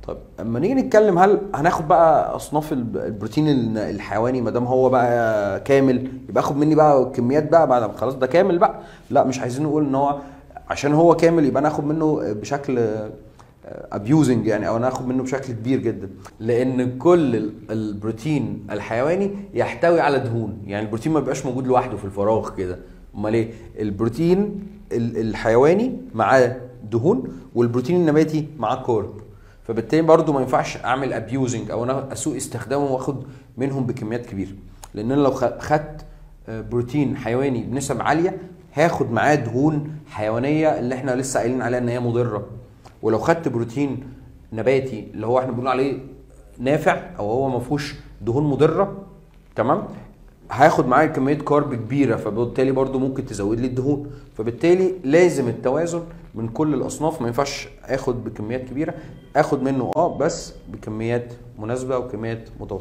طب اما نيجي نتكلم، هل هناخد بقى اصناف البروتين الحيواني ما دام هو بقى كامل يبقى اخد مني بقى كميات بقى بعد ما خلاص ده كامل بقى؟ لا، مش عايزين نقول ان هو عشان هو كامل يبقى ناخد منه بشكل ابيوزنج يعني، او ناخد منه بشكل كبير جدا، لان كل البروتين الحيواني يحتوي على دهون. يعني البروتين ما بيبقاش موجود لوحده في الفراغ كده. امال ايه؟ البروتين الحيواني معاه دهون، والبروتين النباتي معاه كارب. فبالتالي برضو ما ينفعش اعمل ابيوزنج او انا اسوء استخدامهم واخد منهم بكميات كبيره، لان انا لو خدت بروتين حيواني بنسب عاليه هاخد معاه دهون حيوانيه اللي احنا لسه قايلين عليها ان هي مضره. ولو خدت بروتين نباتي اللي هو احنا بنقول عليه نافع او هو ما فيهوش دهون مضره، تمام، هاخد معايا كميه كارب كبيره، فبالتالي برضو ممكن تزود لي الدهون. فبالتالي لازم التوازن من كل الاصناف، ما ينفعش اخد بكميات كبيره، اخد منه بس بكميات مناسبه وكميات متوسطه.